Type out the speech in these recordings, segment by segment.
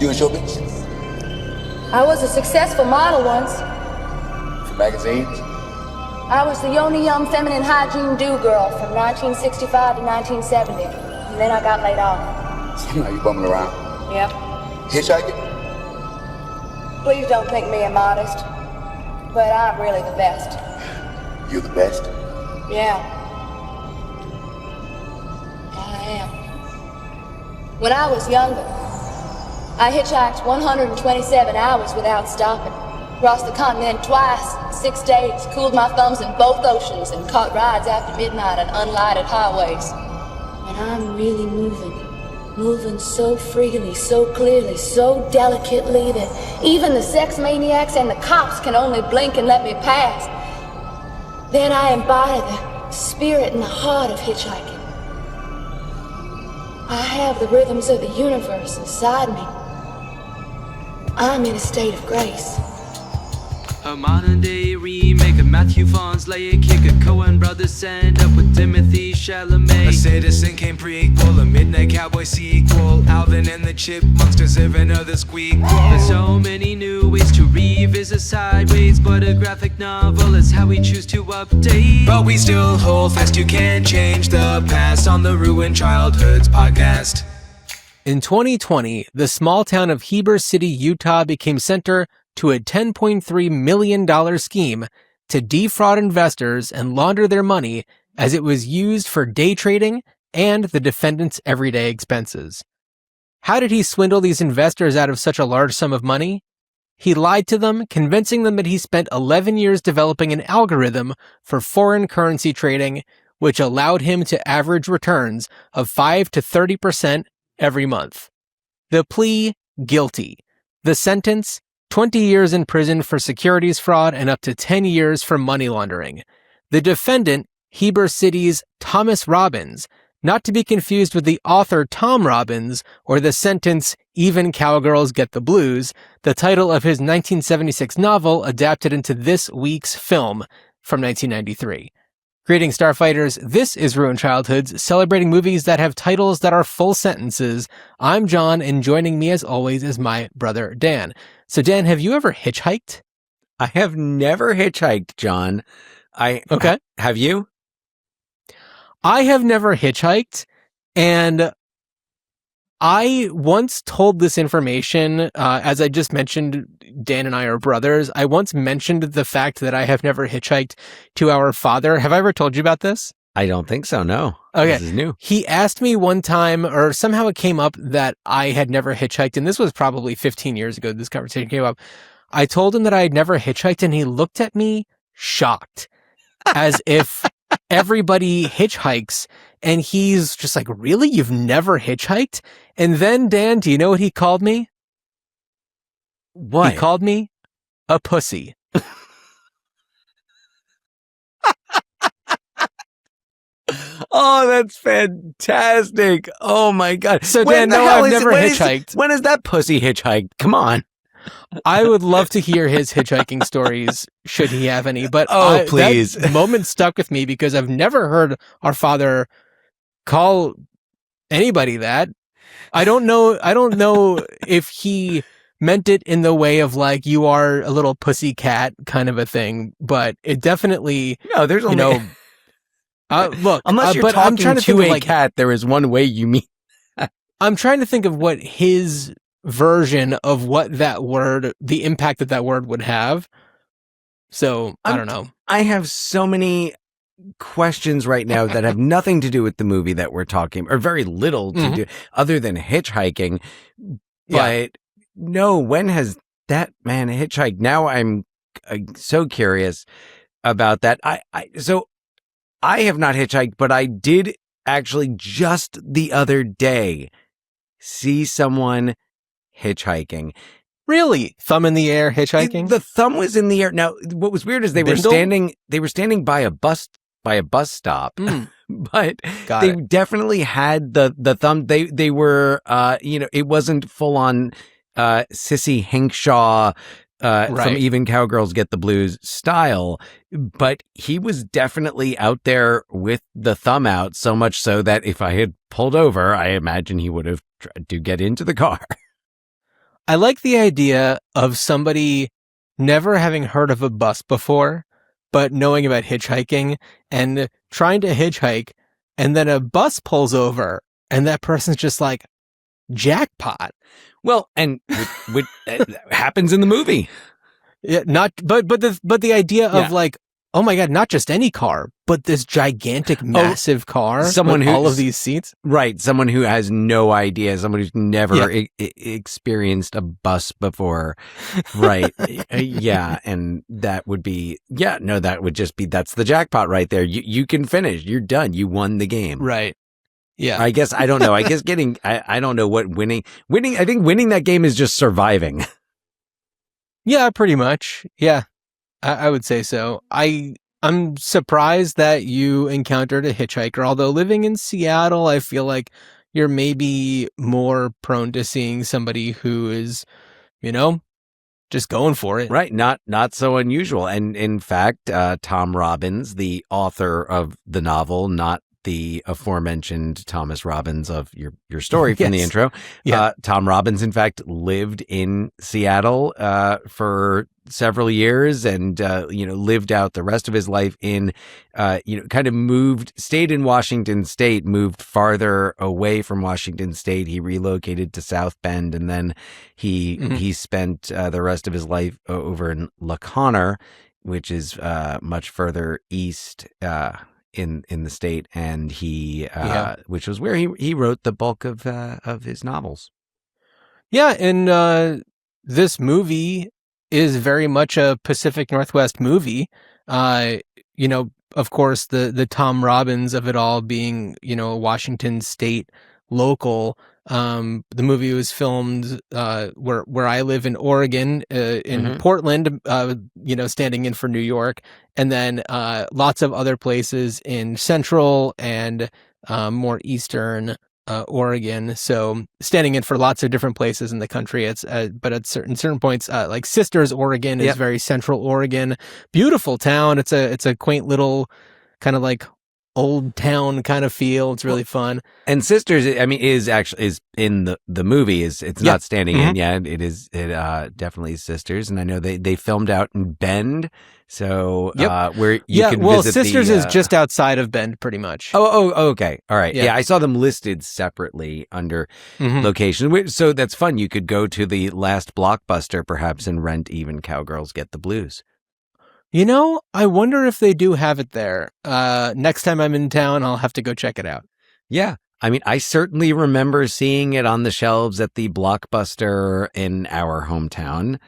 You in showbiz? I was a successful model once. For magazines? I was the only young feminine hygiene do girl from 1965 to 1970. And then I got laid off. So now you bumming around? Yep. Hitchhiking? Please don't think me immodest, but I'm really the best. You the best? Yeah. I am. When I was younger, I hitchhiked 127 hours without stopping. Crossed the continent twice, 6 days, cooled my thumbs in both oceans, and caught rides after midnight on unlighted highways. And I'm really moving so freely, so clearly, so delicately that even the sex maniacs and the cops can only blink and let me pass. Then I embody the spirit and the heart of hitchhiking. I have the rhythms of the universe inside me. I'm in a state of grace. A modern-day remake of Matthew Vaughn's Lay a Kick, a Coen brothers end up with Timothy Chalamet. A Citizen Kane prequel, a Midnight Cowboy sequel, Alvin and the Chipmunks deserve another squeakquel. There's so many new ways to revisit sideways, but a graphic novel is how we choose to update. But we still hold fast, you can't change the past on the Ruined Childhoods podcast. In 2020, the small town of Heber City, Utah became center to a $10.3 million scheme to defraud investors and launder their money as it was used for day trading and the defendant's everyday expenses. How did he swindle these investors out of such a large sum of money? He lied to them, convincing them that he spent 11 years developing an algorithm for foreign currency trading, which allowed him to average returns of 5 to 30% every month. The plea, guilty. The sentence, 20 years in prison for securities fraud and up to 10 years for money laundering. The defendant, Heber City's Thomas Robbins, not to be confused with the author Tom Robbins, or the sentence, Even Cowgirls Get the Blues, the title of his 1976 novel adapted into this week's film from 1993. Greetings, Starfighters. This is Ruined Childhoods, celebrating movies that have titles that are full sentences. I'm John, and joining me as always is my brother, Dan. So, Dan, have you ever hitchhiked? I have never hitchhiked, John. Okay. Have you? I have never hitchhiked, and I once told this information, as I just mentioned, Dan and I are brothers. I once mentioned the fact that I have never hitchhiked to our father. Have I ever told you about this? I don't think so, no. Okay. This is new. He asked me one time, or somehow it came up that I had never hitchhiked, and this was probably 15 years ago this conversation came up. I told him that I had never hitchhiked, and he looked at me shocked, as if everybody hitchhikes, and he's just like, really? You've never hitchhiked? And then, Dan, do you know what he called me? What? He called me a pussy. Oh, that's fantastic. Oh, my God. So, Dan, no, I've never hitchhiked. When is that pussy hitchhiked? Come on. I would love to hear his hitchhiking stories, should he have any. But please. That moment stuck with me because I've never heard our father call anybody that. I don't know if he meant it in the way of like, you are a little pussy cat kind of a thing, but it definitely, No, there's only... look, unless you're but talking I'm trying to to think a of, like, cat, there is one way you mean. I'm trying to think of what his version of what that word, the impact that word would have. So I don't know. I have so many questions right now that have nothing to do with the movie that we're talking, or very little to do other than hitchhiking. But no, when has that man hitchhiked? Now I'm so curious about that. So I have not hitchhiked, but I did actually just the other day see someone hitchhiking. Really? Thumb in the air hitchhiking? The thumb was in the air. Now, what was weird is they were standing by a bus stop, but they definitely had the thumb. They were, it wasn't full on, Sissy Hinkshaw, from Even Cowgirls Get the Blues style, but he was definitely out there with the thumb out, so much so that if I had pulled over, I imagine he would have tried to get into the car. I like the idea of somebody never having heard of a bus before, but knowing about hitchhiking and trying to hitchhike, and then a bus pulls over, and that person's just like, jackpot. Well, and what happens in the movie. Yeah, but the idea of like, oh my God, not just any car, but this gigantic, massive car someone with who's all of these seats. Right. Someone who has no idea, someone who's never experienced a bus before. Right. Yeah. And that would be, that would just be, that's the jackpot right there. You can finish. You're done. You won the game. Right. Yeah. I guess, I don't know. I guess I don't know what winning, I think winning that game is just surviving. Yeah, pretty much. Yeah. I would say so. I'm surprised that you encountered a hitchhiker, although living in Seattle, I feel like you're maybe more prone to seeing somebody who is, just going for it. Right. Not so unusual. And in fact, Tom Robbins, the author of the novel, not the aforementioned Thomas Robbins of your story from the intro. Yeah. Tom Robbins, in fact, lived in Seattle for several years and, lived out the rest of his life in, kind of stayed in Washington State, moved farther away from Washington State. He relocated to South Bend, and then he spent the rest of his life over in La Conner, which is much further east in the state, and which was where he wrote the bulk of his novels. Yeah, and this movie is very much a Pacific Northwest movie. Of course, the Tom Robbins of it all being, a Washington State local. The movie was filmed where I live in Oregon, in Portland, standing in for New York, and then lots of other places in central and more eastern Oregon. So standing in for lots of different places in the country. It's but at certain points, like Sisters, Oregon is very central Oregon. Beautiful town. It's a quaint little kind of like old town kind of feel. It's really fun. And Sisters, I mean, is in the movie. It's not standing in yet. It definitely is Sisters. And I know they filmed out in Bend. So where you can visit Sisters is just outside of Bend, pretty much. Oh, okay. All right. Yeah, I saw them listed separately under location. So that's fun. You could go to the last Blockbuster perhaps and rent even Cowgirls Get the Blues. I wonder if they do have it there. Next time I'm in town, I'll have to go check it out. Yeah. I mean, I certainly remember seeing it on the shelves at the Blockbuster in our hometown.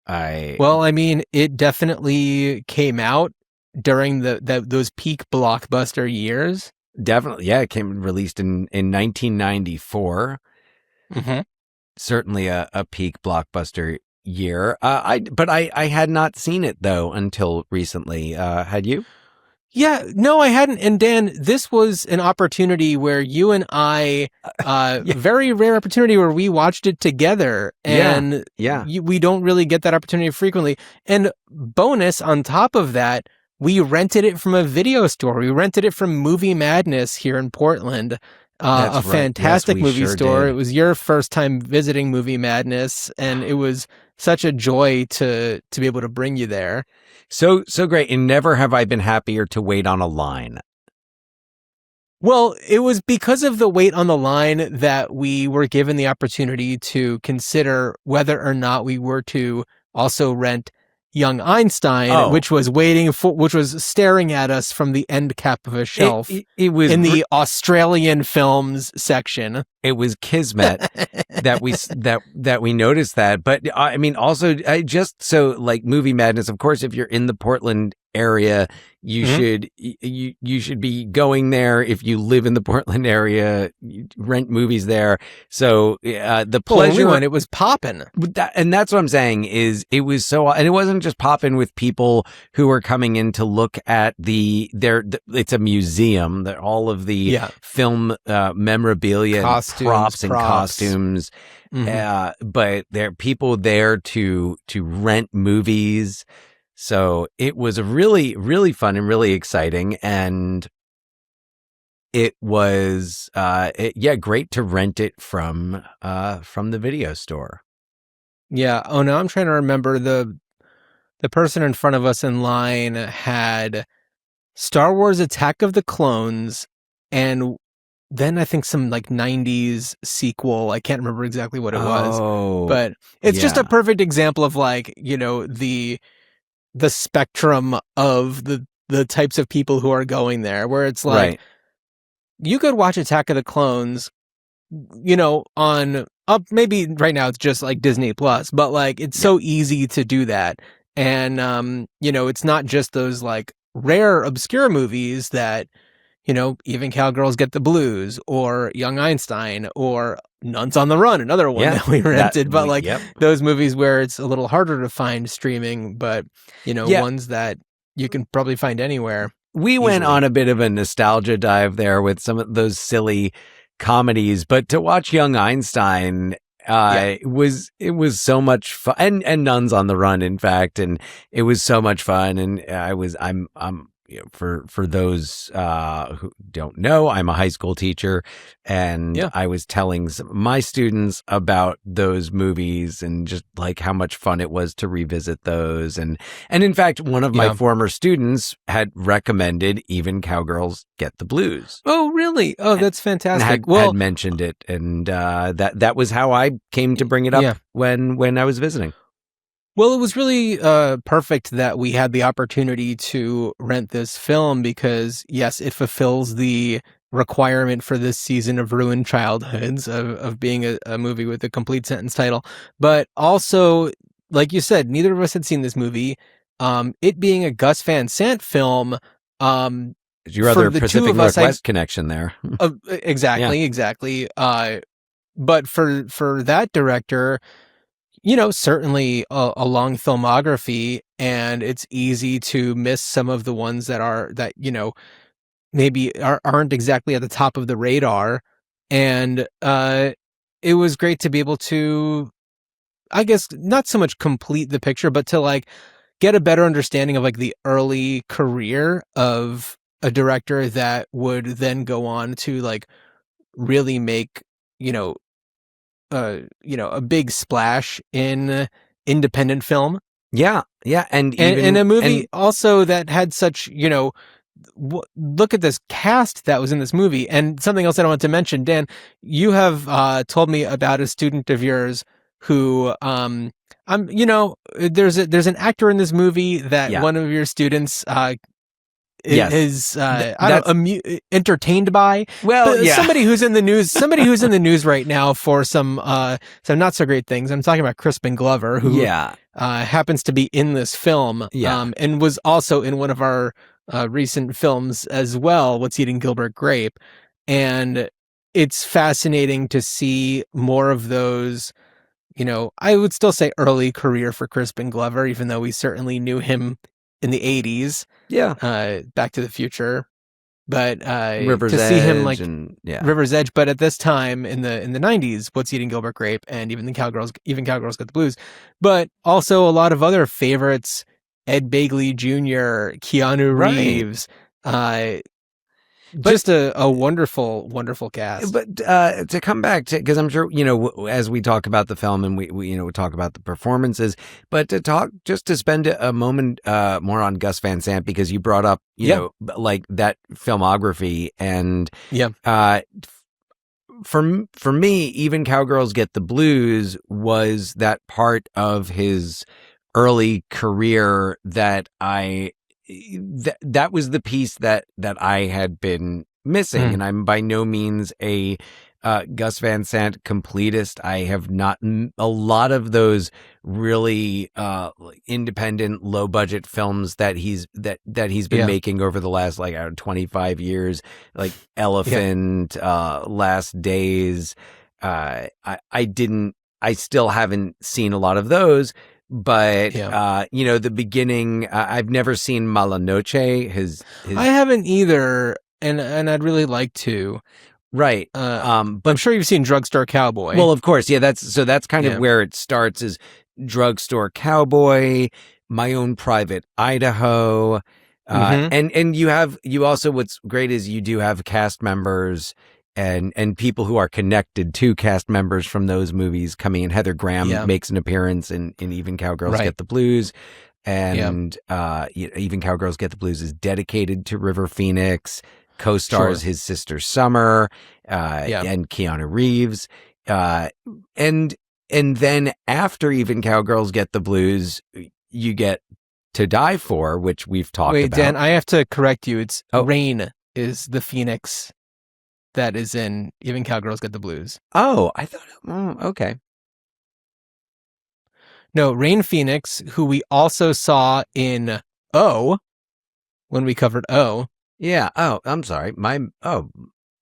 It definitely came out during those peak Blockbuster years. Definitely. Yeah. It released in 1994. Certainly a peak Blockbuster year. I had not seen it though until recently. Had you? Yeah, no, I hadn't. And Dan, this was an opportunity where you and I, very rare opportunity where we watched it together, and we don't really get that opportunity frequently. And bonus on top of that, we rented it from a video store. We rented it from Movie Madness here in Portland. A fantastic movie store. It was your first time visiting Movie Madness, and it was such a joy to be able to bring you there. So great. And never have I been happier to wait on a line. Well, it was because of the wait on the line that we were given the opportunity to consider whether or not we were to also rent Young Einstein, which was staring at us from the end cap of a shelf. It was in the Australian films section. It was kismet that we noticed that. But I mean, also, like Movie Madness. Of course, if you're in the Portland area, you should be going there. If you live in the Portland area, you rent movies there. So the pleasure when it was popping, and that's what I'm saying is it was so, and it wasn't just popping with people who were coming in to look at it's a museum that all of the film memorabilia, props and costumes. But there are people there to rent movies. So it was really, really fun and really exciting. And it was, great to rent it from the video store. Yeah. Oh no, I'm trying to remember the person in front of us in line had Star Wars Attack of the Clones and then I think some like 90s sequel. I can't remember exactly what it was. Oh, But it's just yeah. a perfect example of like, the spectrum of the types of people who are going there, where it's like Right. you could watch Attack of the Clones, on up maybe right now it's just like Disney Plus, but like it's so easy to do that. And it's not just those like rare obscure movies that, even Cowgirls Get the Blues or Young Einstein or Nuns on the Run, another one Yeah, that we rented, but like yep. those movies where it's a little harder to find streaming, but Yeah. ones that you can probably find anywhere. We went easily. on a bit of a nostalgia dive there with some of those silly comedies, but to watch Young Einstein, it was so much fun, and Nuns on the Run, in fact, and it was so much fun. And I'm for those who don't know, I'm a high school teacher, and I was telling my students about those movies and just like how much fun it was to revisit those. And in fact, one of my former students had recommended even Cowgirls Get the Blues. Oh, really? Oh, that's fantastic. And had mentioned it, and that was how I came to bring it up when I was visiting. Well, it was really perfect that we had the opportunity to rent this film because, yes, it fulfills the requirement for this season of Ruined Childhoods of being a movie with a complete sentence title. But also, like you said, neither of us had seen this movie. It being a Gus Van Sant film, your other Pacific Northwest connection there. Exactly. But for that director, certainly a long filmography, and it's easy to miss some of the ones that maybe aren't exactly at the top of the radar. And it was great to be able to, I guess, not so much complete the picture, but to like get a better understanding of like the early career of a director that would then go on to like really make, a big splash in independent film. Yeah. And even in a movie also that had such, look at this cast that was in this movie. And something else I want to mention, Dan, you have told me about a student of yours who, there's an actor in this movie that one of your students, is entertained by. Well, somebody who's in the news right now for some not so great things. I'm talking about Crispin Glover, who happens to be in this film, and was also in one of our recent films as well, What's Eating Gilbert Grape. And it's fascinating to see more of those, I would still say early career for Crispin Glover, even though we certainly knew him in the 80s. Back to the Future. But River's to see him like River's Edge, but at this time in the 90s, What's Eating Gilbert Grape, and even Cowgirls Got the Blues. But also a lot of other favorites, Ed Begley Jr., Keanu Reeves, just a wonderful, wonderful cast. But to come back to, because I'm sure, as we talk about the film and we talk about the performances, but to spend a moment more on Gus Van Sant, because you brought up, like that filmography, and for me, even Cowgirls Get the Blues was that part of his early career that that was the piece that I had been missing. And I'm by no means a Gus Van Sant completist. I have not a lot of those really independent, low budget films that he's been making over the last 25 years, like Elephant, Last Days. I still haven't seen a lot of those. But the beginning, I've never seen Mala Noche. His I haven't either, and I'd really like to. Right. But I'm sure you've seen Drugstore Cowboy. Well, of course, that's kind of where it starts, is Drugstore Cowboy, My Own Private Idaho, and you also, what's great is you do have cast members and people who are connected to cast members from those movies coming in. Heather Graham makes an appearance in Even Cowgirls Get the Blues. And Even Cowgirls Get the Blues is dedicated to River Phoenix, co-stars his sister Summer, and Keanu Reeves. And then after Even Cowgirls Get the Blues, you get To Die For, which we've talked about. Wait, Dan, I have to correct you. It's Rain is the Phoenix that is in Even Cowgirls Get the Blues. Oh, I thought, okay. No, Rain Phoenix, who we also saw in O, when we covered O. Yeah. Oh, I'm sorry.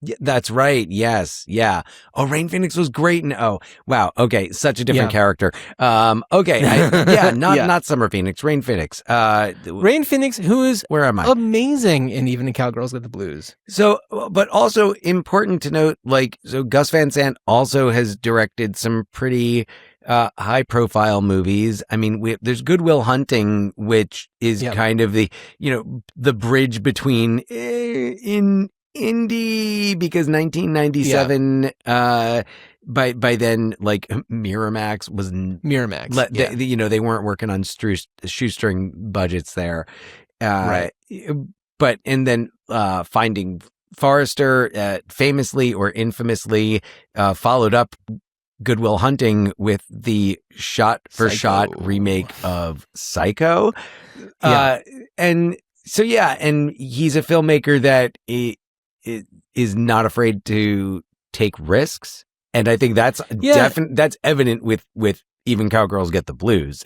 Yeah, that's right. Yes. Yeah. Oh, Rain Phoenix was great in O. Wow. Okay. Such a different character. Okay. Not Summer Phoenix. Rain Phoenix. Rain Phoenix, who is where am I? Amazing in Even Cowgirls Get the Blues. So, but also important to note, so Gus Van Sant also has directed some pretty high profile movies. I mean, there's Good Will Hunting, which is kind of the bridge between in indie, because 1997 by then, like, Miramax was they weren't working on shoestring budgets there, right? But and then Finding Forrester famously or infamously followed up Good Will Hunting with the shot-for-shot remake of Psycho. And so, and he's a filmmaker that is not afraid to take risks. And I think that's that's evident with Even Cowgirls Get the Blues.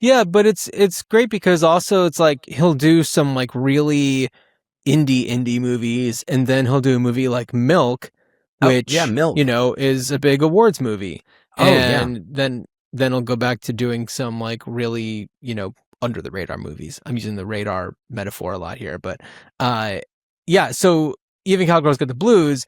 Yeah, but it's great because also it's like he'll do some like really indie movies, and then he'll do a movie like Milk, which Milk, is a big awards movie. Then he'll go back to doing some like really, under the radar movies. I'm using the radar metaphor a lot here, but so Even Cowgirls Get the Blues,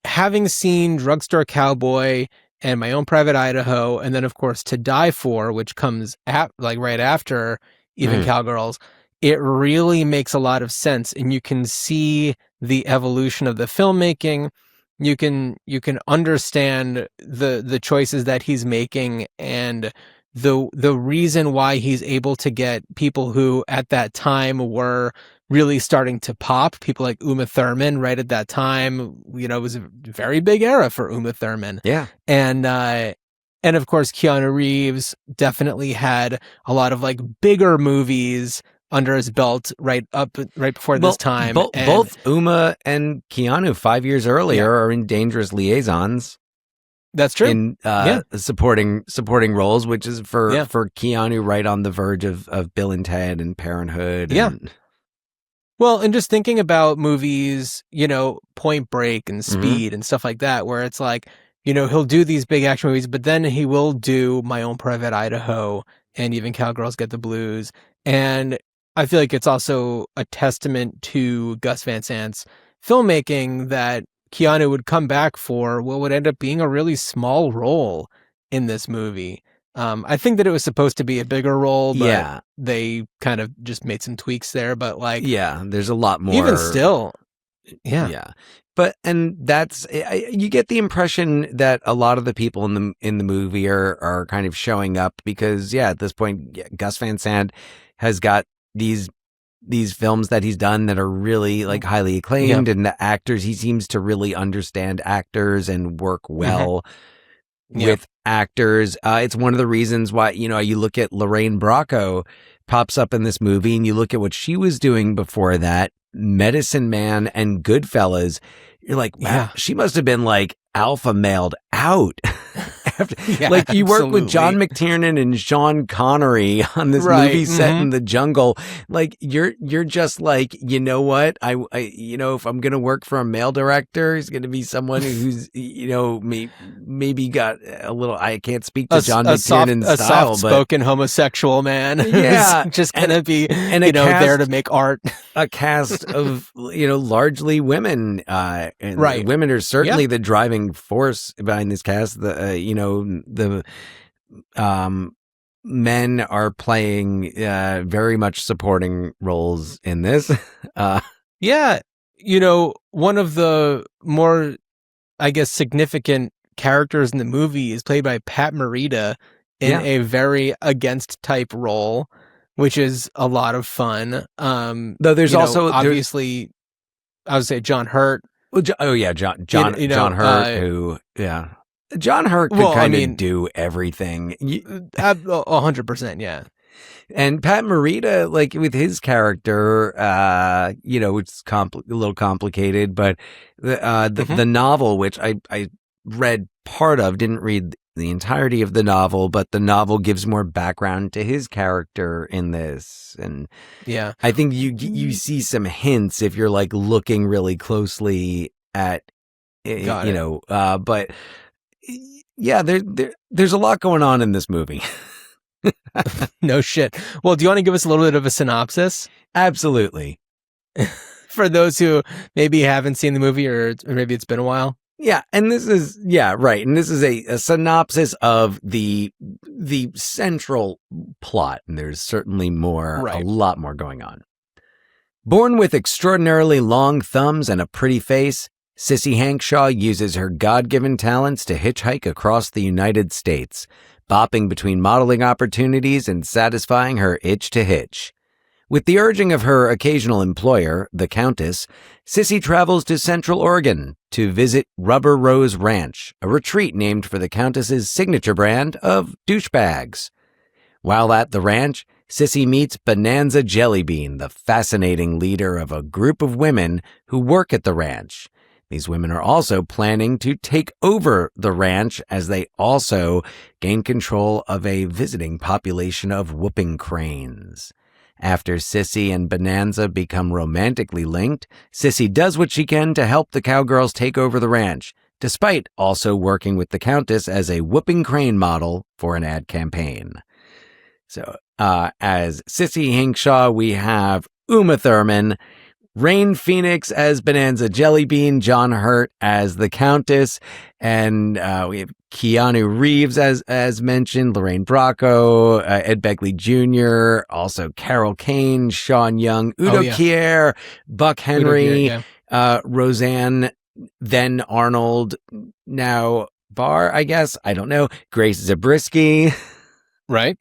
having seen Drugstore Cowboy and My Own Private Idaho, and then of course To Die For, which comes right after Even Cowgirls, it really makes a lot of sense, and you can see the evolution of the filmmaking. You can understand the choices that he's making, and the reason why he's able to get people who at that time were really starting to pop, people like Uma Thurman right at that time. It was a very big era for Uma Thurman. Yeah. And of course Keanu Reeves definitely had a lot of like bigger movies under his belt right before this time. Both Uma and Keanu 5 years earlier are in Dangerous Liaisons. That's true. In supporting roles, which is for Keanu right on the verge of Bill and Ted and Parenthood. Well, and just thinking about movies, Point Break and Speed and stuff like that, where it's like, he'll do these big action movies, but then he will do My Own Private Idaho and Even Cowgirls Get the Blues. And I feel like it's also a testament to Gus Van Sant's filmmaking that Keanu would come back for what would end up being a really small role in this movie. I think that it was supposed to be a bigger role, but they kind of just made some tweaks there. But there's a lot more. Even still, But that's you get the impression that a lot of the people in the movie are kind of showing up because at this point Gus Van Sant has got these films that he's done that are really like highly acclaimed, and the actors, he seems to really understand actors and work well with actors. It's one of the reasons why, you look at Lorraine Bracco pops up in this movie, and you look at what she was doing before that, Medicine Man and Goodfellas. You're like, wow, she must have been like alpha mailed out. Like you work with John McTiernan and Sean Connery on this movie set in the jungle. Like you're just like, you know what? I if I'm gonna work for a male director, he's gonna be someone who's maybe got a little. I can't speak to John McTiernan's style, but soft-spoken homosexual man. Yeah, who's just gonna be there to make art. A cast of largely women. And women are certainly the driving force behind this cast. The men are playing very much supporting roles in this. one of the more, I guess, significant characters in the movie is played by Pat Morita in a very against type role, which is a lot of fun. Though there's also obviously, I would say John Hurt. Well, John Hurt, who John Hurt could kind of do everything. 100%, yeah. And Pat Morita, like with his character, it's a little complicated, but the novel, which I read part of, didn't read the entirety of the novel, but the novel gives more background to his character in this. And yeah, I think you see some hints if you're like looking really closely at, but yeah, there's a lot going on in this movie. No shit. Well, do you want to give us a little bit of a synopsis? Absolutely. For those who maybe haven't seen the movie or maybe it's been a while. Yeah, and this is right. And this is a synopsis of the central plot, and there's certainly a lot more going on. Born with extraordinarily long thumbs and a pretty face, Sissy Hankshaw uses her God-given talents to hitchhike across the United States, bopping between modeling opportunities and satisfying her itch to hitch. With the urging of her occasional employer, the Countess, Sissy travels to Central Oregon to visit Rubber Rose Ranch, a retreat named for the Countess's signature brand of douchebags. While at the ranch, Sissy meets Bonanza Jellybean, the fascinating leader of a group of women who work at the ranch. These women are also planning to take over the ranch as they also gain control of a visiting population of whooping cranes. After Sissy and Bonanza become romantically linked, Sissy does what she can to help the Cowgirls take over the ranch, despite also working with the Countess as a whooping crane model for an ad campaign. So, as Sissy Hankshaw, we have Uma Thurman, Rain Phoenix as Bonanza Jellybean, John Hurt as the Countess, and we have Keanu Reeves as mentioned, Lorraine Bracco, Ed Begley Jr., also Carol Kane, Sean Young, Udo Kier, Buck Henry, Roseanne, then Arnold, now Barr, I guess, I don't know, Grace Zabriskie. Right.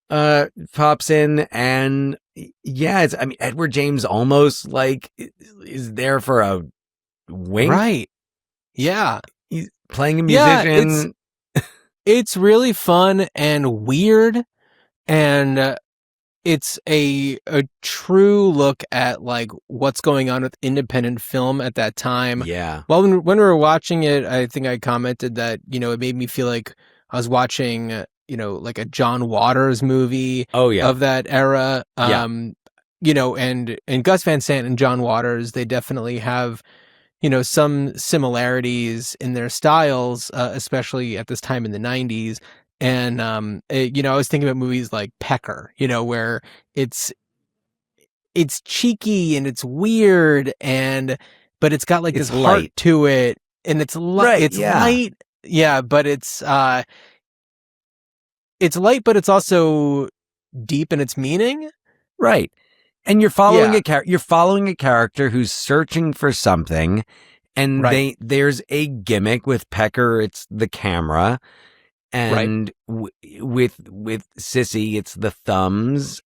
Pops in, and Edward James almost like is there for a wink, right? Yeah, he's playing a musician. Yeah, it's really fun and weird, and it's a true look at like what's going on with independent film at that time. Yeah. Well, when we were watching it, I think I commented that it made me feel like I was watching like a John Waters movie of that era. And Gus Van Sant and John Waters, they definitely have, some similarities in their styles, especially at this time in the 90s. And, I was thinking about movies like Pecker, where it's cheeky and it's weird but it's got like this heart to it, and it's light. Light. Yeah. But it's light, but it's also deep in its meaning. Right. And you're following a character who's searching for something, and there's a gimmick with Pecker, it's the camera, and with Sissy, it's the thumbs.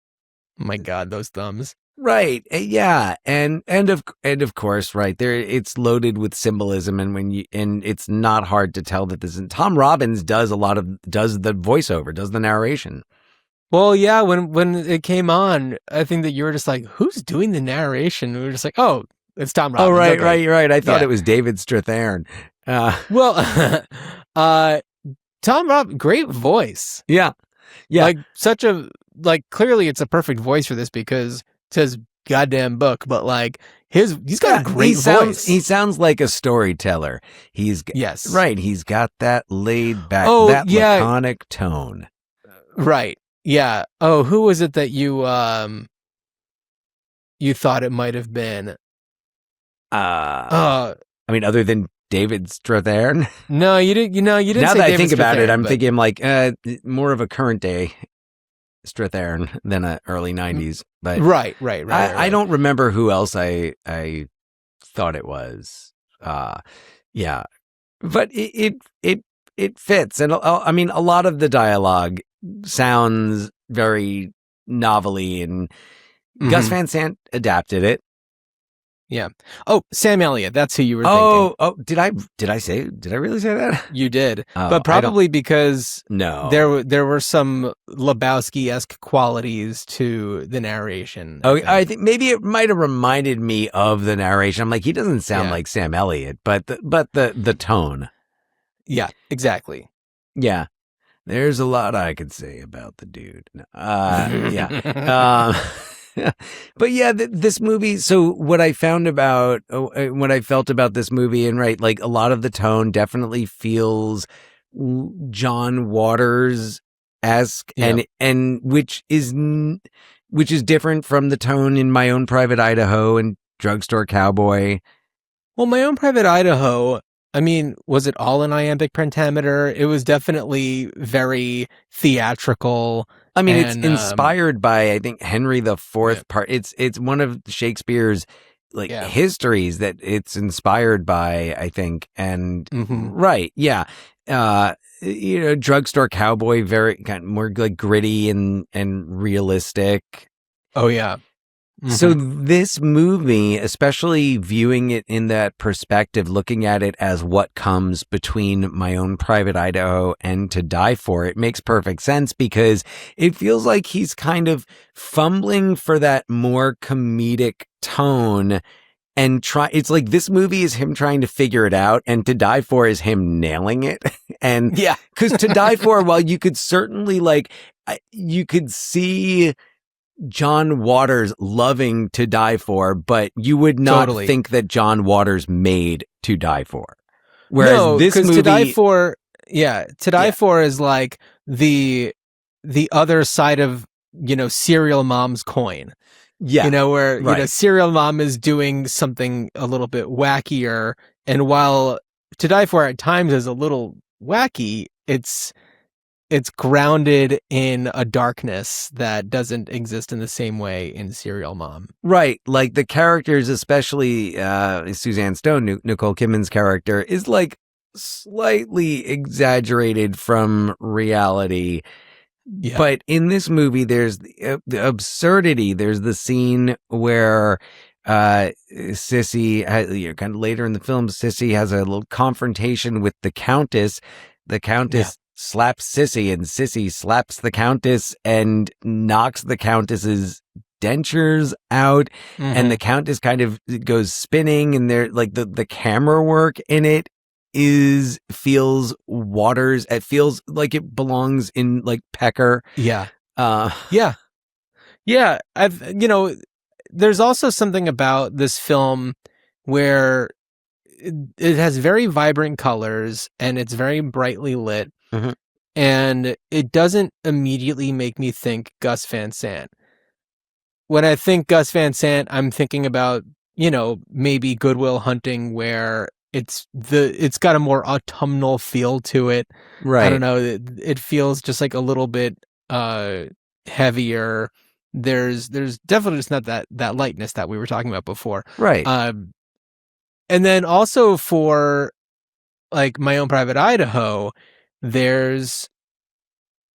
My God, those thumbs. Right. Yeah. And of course, right there, it's loaded with symbolism. And it's not hard to tell that this is Tom Robbins does the voiceover, does the narration. Well, yeah. When it came on, I think that you were just like, who's doing the narration? We were just like, oh, it's Tom Robbins. Oh, right. Okay. Right. I thought it was David Strathairn. Tom Robbins, great voice. Yeah. Like clearly it's a perfect voice for this because his goddamn book, but like he's got a great voice. He sounds like a storyteller. He's got that laid back, laconic tone. Right. Yeah. Oh, who was it that you thought it might have been? I mean, other than David Strathairn? No, you didn't. You didn't. Now say that David I think about Strathairn, it, I'm thinking like more of a current day Strathairn than a early 90s. But right. I don't remember who else I thought it was. Yeah, but it fits, and I mean, a lot of the dialogue sounds very novelly, and Gus Van Sant adapted it. Yeah. Oh, Sam Elliott. That's who you were thinking. Oh, did I really say that? You did, Oh, but probably because No. there were some Lebowski-esque qualities to the narration. Oh, think. I think maybe it might have reminded me of the narration. I'm like, he doesn't sound like Sam Elliott, but the tone. Yeah, exactly. Yeah. There's a lot I could say about the dude. Yeah. But yeah, this movie. So what I felt about this movie, and right, like a lot of the tone definitely feels John Waters-esque, and which is different from the tone in My Own Private Idaho and Drugstore Cowboy. Well, My Own Private Idaho, I mean, was it all in iambic pentameter? It was definitely very theatrical. I mean, it's inspired by, I think, Henry the Fourth part. It's one of Shakespeare's histories that it's inspired by, I think. And right, yeah. Drugstore Cowboy, very kind of more like gritty and realistic. Oh yeah. So this movie, especially viewing it in that perspective, looking at it as what comes between My Own Private Idaho and To Die For, it makes perfect sense, because it feels like he's kind of fumbling for that more comedic tone, and it's like this movie is him trying to figure it out, and To Die For is him nailing it. And yeah, because To Die For, while you could certainly you could see John Waters loving To Die For, but you would not think that John Waters made To Die For. Whereas this movie, To Die For, To Die For is like the other side of, Serial Mom's coin. Yeah. Where, Serial Mom is doing something a little bit wackier, and while To Die For at times is a little wacky, it's grounded in a darkness that doesn't exist in the same way in Serial Mom. Right. Like the characters, especially Suzanne Stone, Nicole Kidman's character, is like slightly exaggerated from reality. Yeah. But in this movie, there's the absurdity. There's the scene where Sissy, kind of later in the film, Sissy has a little confrontation with the Countess. The Countess slaps Sissy, and Sissy slaps the Countess and knocks the Countess's dentures out, and the Countess kind of goes spinning, and they're like the camera work in it feels Waters. It feels like it belongs in like Pecker. Yeah. There's also something about this film where it has very vibrant colors and it's very brightly lit. And it doesn't immediately make me think Gus Van Sant. When I think Gus Van Sant, I'm thinking about, maybe Good Will Hunting, where it's got a more autumnal feel to it. Right. I don't know. It feels just like a little bit heavier. There's definitely just not that lightness that we were talking about before. Right. And then also for like My Own Private Idaho, there's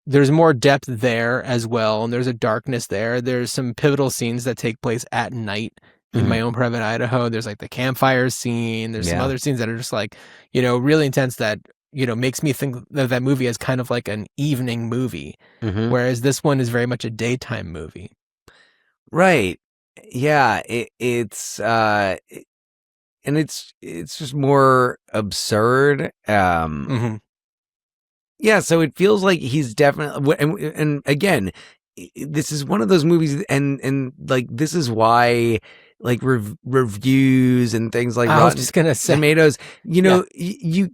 more depth there as well, and there's a darkness there. There's some pivotal scenes that take place at night in My Own Private Idaho. There's like the campfire scene. There's some other scenes that are just like, really intense that, makes me think that movie as kind of like an evening movie, whereas this one is very much a daytime movie. Right. Yeah. It's and it's just more absurd. Yeah, so it feels like he's definitely, and again, this is one of those movies, and like this is why like reviews and things like I was just gonna say Tomatoes, you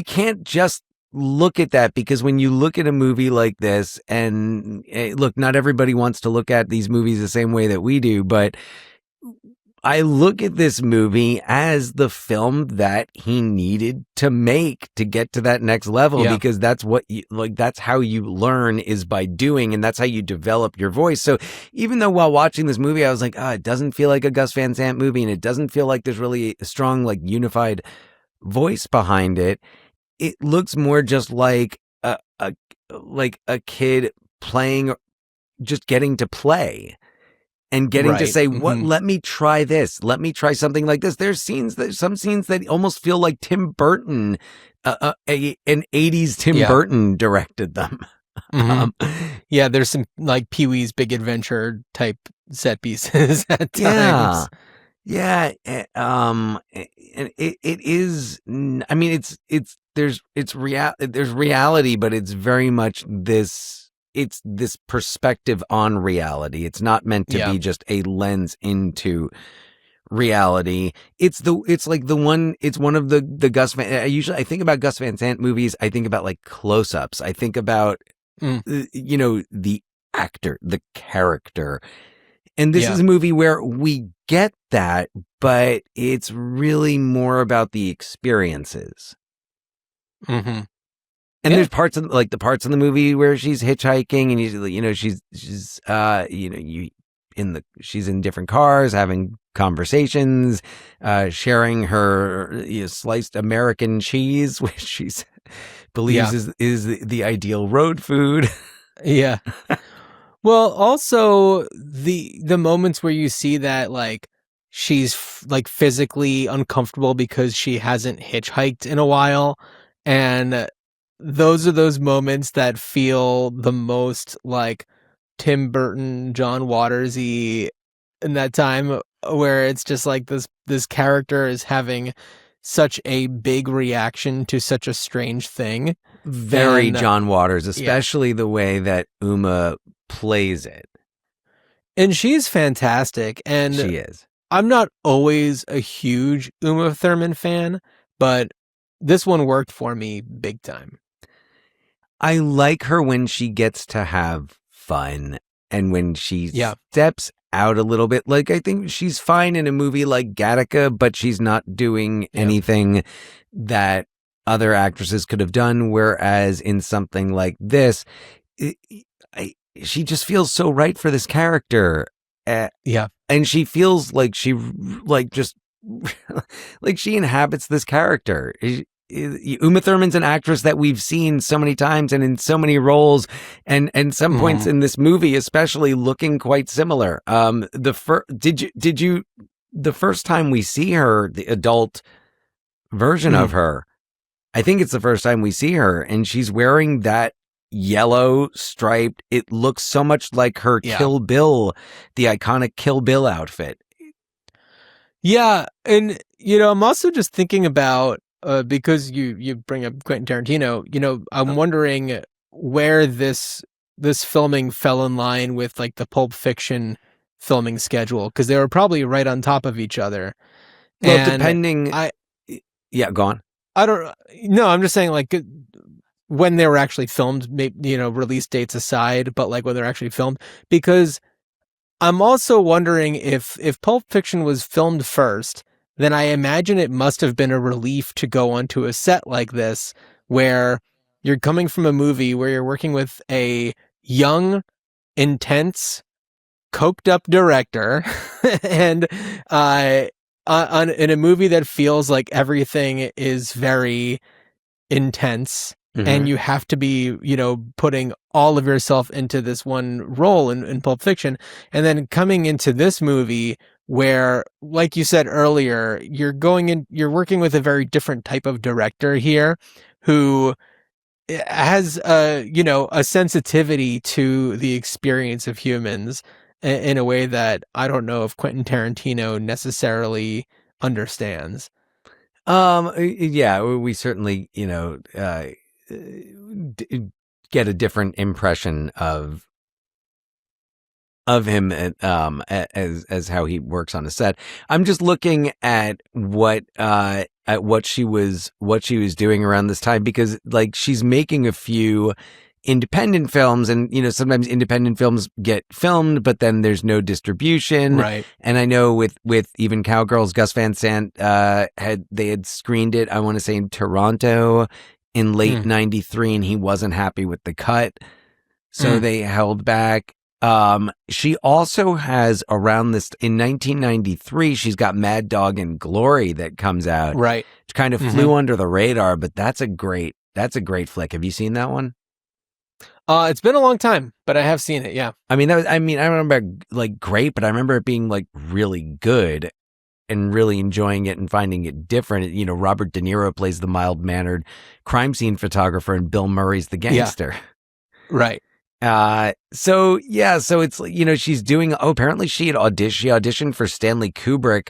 can't just look at that, because when you look at a movie like this, and look, not everybody wants to look at these movies the same way that we do, but I look at this movie as the film that he needed to make to get to that next level, because that's what that's how you learn, is by doing, and that's how you develop your voice. So even though while watching this movie, I was like, it doesn't feel like a Gus Van Sant movie, and it doesn't feel like there's really a strong, like, unified voice behind it. It looks more just like a kid playing, just getting to play. And getting to say, let me try this. Let me try something like this. There's some scenes that almost feel like Tim Burton, an 80s Tim Burton directed them. There's some like Pee-wee's Big Adventure type set pieces at times. Yeah. And it is, I mean, there's reality, but it's very much it's this perspective on reality. It's not meant to be just a lens into reality. It's one of the Gus Van. I think about Gus Van Sant movies. I think about like close-ups. I think about the actor, the character. And this is a movie where we get that, but it's really more about the experiences. Mm-hmm. And there's parts of the movie where she's hitchhiking, and she's in different cars, having conversations, sharing her sliced American cheese, which she believes is the ideal road food. Yeah. Well, also the moments where you see that like she's like physically uncomfortable because she hasn't hitchhiked in a while, and those are those moments that feel the most like Tim Burton, John Watersy in that time, where it's just like this character is having such a big reaction to such a strange thing. Very John Waters, especially the way that Uma plays it. And she's fantastic. And she is. I'm not always a huge Uma Thurman fan, but this one worked for me big time. I like her when she gets to have fun and when she steps out a little bit. Like, I think she's fine in a movie like Gattaca, but she's not doing anything that other actresses could have done. Whereas in something like this, she just feels so right for this character. And she feels like she inhabits this character. Uma Thurman's an actress that we've seen so many times and in so many roles, and some points in this movie, especially, looking quite similar. The first time we see her, the adult version of her, I think it's the first time we see her, and she's wearing that yellow striped. It looks so much like her Kill Bill, the iconic Kill Bill outfit. Yeah, and I'm also just thinking about. Because you bring up Quentin Tarantino, I'm wondering where this filming fell in line with like the Pulp Fiction filming schedule, because they were probably right on top of each other. Well, and depending, go on. I'm just saying, like, when they were actually filmed, maybe, release dates aside, but like when they're actually filmed, because I'm also wondering if Pulp Fiction was filmed first, then I imagine it must have been a relief to go onto a set like this, where you're coming from a movie where you're working with a young, intense, coked up director, and in a movie that feels like everything is very intense, and you have to be, putting all of yourself into this one role in Pulp Fiction, and then coming into this movie where, like you said earlier, you're working with a very different type of director here, who has a sensitivity to the experience of humans in a way that I don't know if Quentin Tarantino necessarily understands. We certainly get a different impression of him as how he works on a set. I'm just looking at what she was doing around this time, because like she's making a few independent films, and sometimes independent films get filmed, but then there's no distribution. Right. And I know with even Cowgirls, Gus Van Sant had screened it, I want to say in Toronto in late '93, and he wasn't happy with the cut, so they held back. She also has around this in 1993, she's got Mad Dog and Glory that comes out. Right. Which kind of flew under the radar, but that's a great flick. Have you seen that one? It's been a long time, but I have seen it. Yeah. I remember like great, but I remember it being like really good and really enjoying it and finding it different. Robert De Niro plays the mild-mannered crime scene photographer and Bill Murray's the gangster. Yeah. Right. So it's, she's doing, apparently she auditioned for Stanley Kubrick,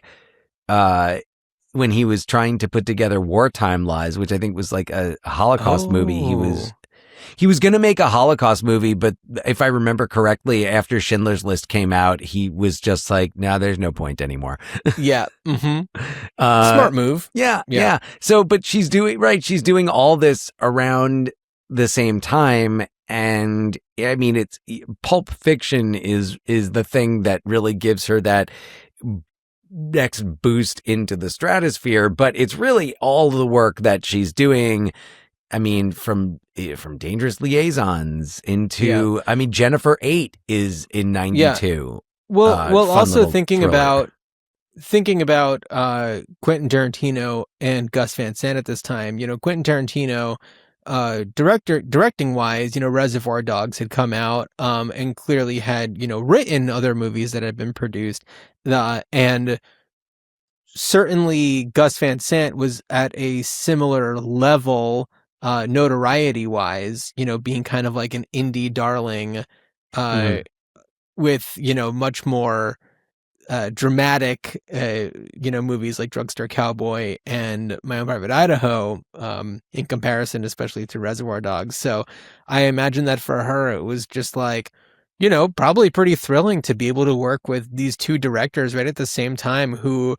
when he was trying to put together Wartime Lies, which I think was like a Holocaust movie. He was going to make a Holocaust movie, but if I remember correctly, after Schindler's List came out, he was just like, "No, there's no point anymore." Yeah. Smart move. Yeah. So, but she's doing all this around the same time. And I mean, it's Pulp Fiction is the thing that really gives her that next boost into the stratosphere, but it's really all the work that she's doing. I mean, from Dangerous Liaisons into, Jennifer 8 is in 92. Well, also thinking about Quentin Tarantino and Gus Van Sant at this time, Quentin Tarantino, directing wise, Reservoir Dogs had come out, and clearly had, written other movies that had been produced, and certainly Gus Van Sant was at a similar level, notoriety wise, being kind of like an indie darling, with, much more, dramatic, movies like Drugstore Cowboy and My Own Private Idaho, in comparison, especially to Reservoir Dogs. So I imagine that for her, it was just like, probably pretty thrilling to be able to work with these two directors right at the same time who,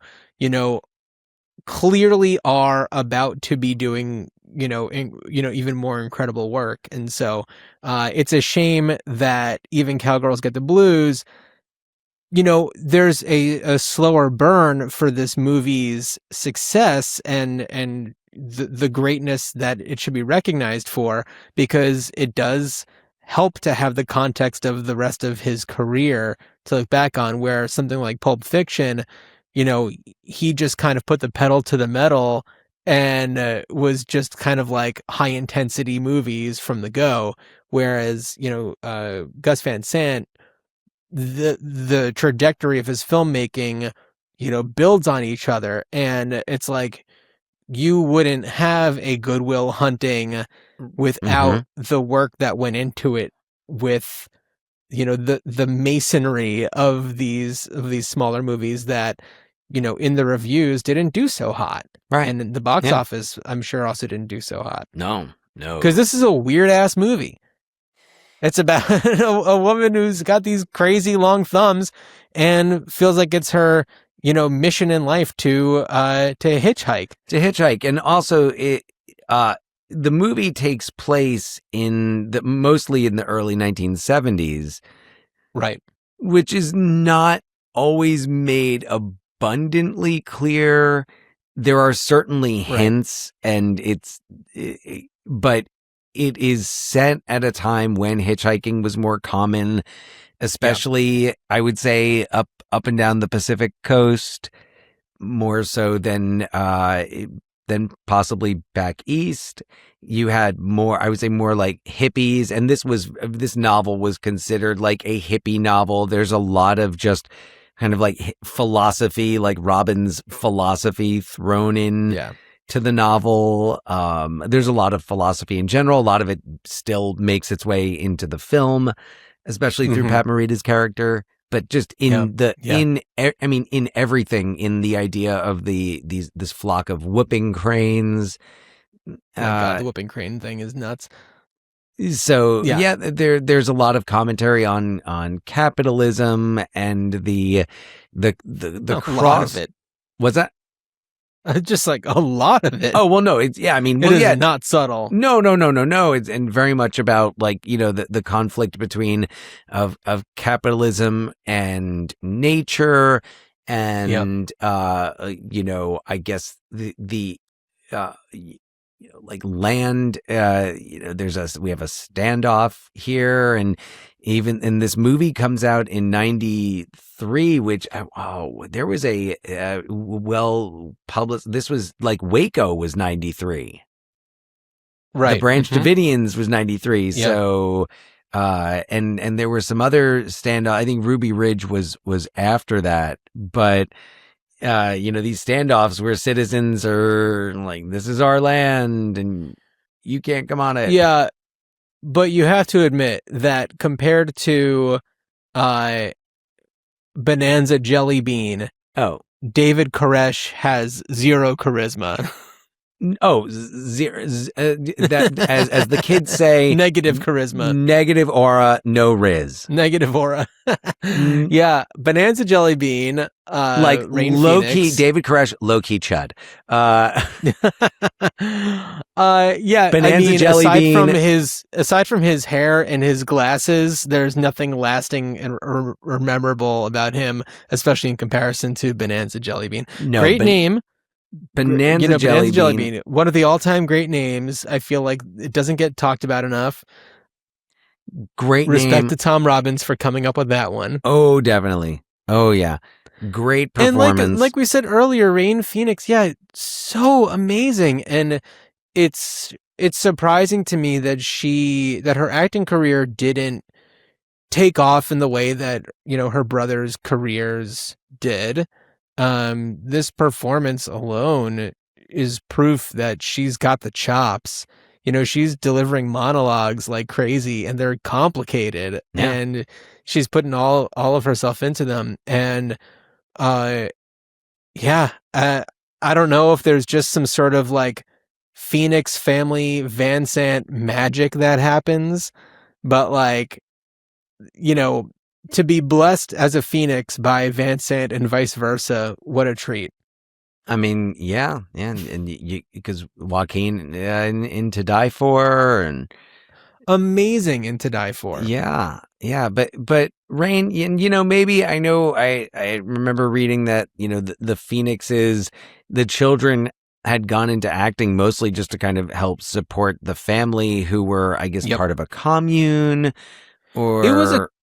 clearly are about to be doing, even more incredible work. And so, it's a shame that even Cowgirls Get the Blues, there's a slower burn for this movie's success and the greatness that it should be recognized for, because it does help to have the context of the rest of his career to look back on, where something like Pulp Fiction, he just kind of put the pedal to the metal and was just kind of like high intensity movies from the go. Whereas, Gus Van Sant, the trajectory of his filmmaking, builds on each other. And it's like, you wouldn't have a Good Will Hunting without the work that went into it with, the masonry of these smaller movies that, in the reviews didn't do so hot. Right. And the box office, I'm sure, also didn't do so hot. No. Because this is a weird ass movie. It's about a woman who's got these crazy long thumbs and feels like it's her, mission in life to hitchhike. And also the movie takes place mostly in the early 1970s. Right. Which is not always made abundantly clear. There are certainly hints, and but it is set at a time when hitchhiking was more common, especially I would say up and down the Pacific coast, more so than possibly back east. You had more, I would say, more like hippies, and this novel was considered like a hippie novel. There's a lot of just kind of like philosophy, like Robbins' philosophy thrown in to the novel. There's a lot of philosophy in general. A lot of it still makes its way into the film, especially through Pat Morita's character. But just in in everything, in the idea of this flock of whooping cranes. God, the whooping crane thing is nuts. So there's a lot of commentary on capitalism and the cross. A lot of it. What's that? Just like a lot of it. Oh, well, no, it's, yeah, I mean, It well, is yeah, not subtle. no. It's and very much about like, the conflict between of capitalism and nature and, I guess the like land, we have a standoff here. And even in this movie comes out in 93, which, there was a well published, this was like Waco was 93. Right. The Branch Davidians was 93. Yep. So, and there were some other standoff. I think Ruby Ridge was after that, but, these standoffs where citizens are like, this is our land and you can't come on it. Yeah. But you have to admit that compared to Bonanza Jelly Bean, David Koresh has zero charisma. Zero. That, as the kids say, Negative charisma. Negative aura, no riz. Negative aura. Yeah. Bonanza Jelly Bean. Like Rain low Phoenix. key, David Koresh, low key chud. Yeah. Bonanza Jelly Bean. Aside from his hair and his glasses, there's nothing lasting or memorable about him, especially in comparison to Bonanza Jelly Bean. No, great name. Bonanza Jelly Bean. One of the all-time great names. I feel like it doesn't get talked about enough. Great Respect name. to Tom Robbins for coming up with that one. Oh, definitely. Oh, yeah. Great performance. And like we said earlier, Rain Phoenix, yeah, so amazing. And it's surprising to me that her acting career didn't take off in the way that, her brother's careers did. This performance alone is proof that she's got the chops. She's delivering monologues like crazy and they're complicated and she's putting all of herself into them. And, I don't know if there's just some sort of like Phoenix family Van Sant magic that happens, but like, to be blessed as a Phoenix by Van Sant and vice versa, what a treat. I mean, yeah, and because Joaquin in To Die For and amazing in To Die For. Yeah, but Rain, maybe I remember reading that the Phoenixes, the children had gone into acting mostly just to kind of help support the family who were, I guess, part of a commune. Or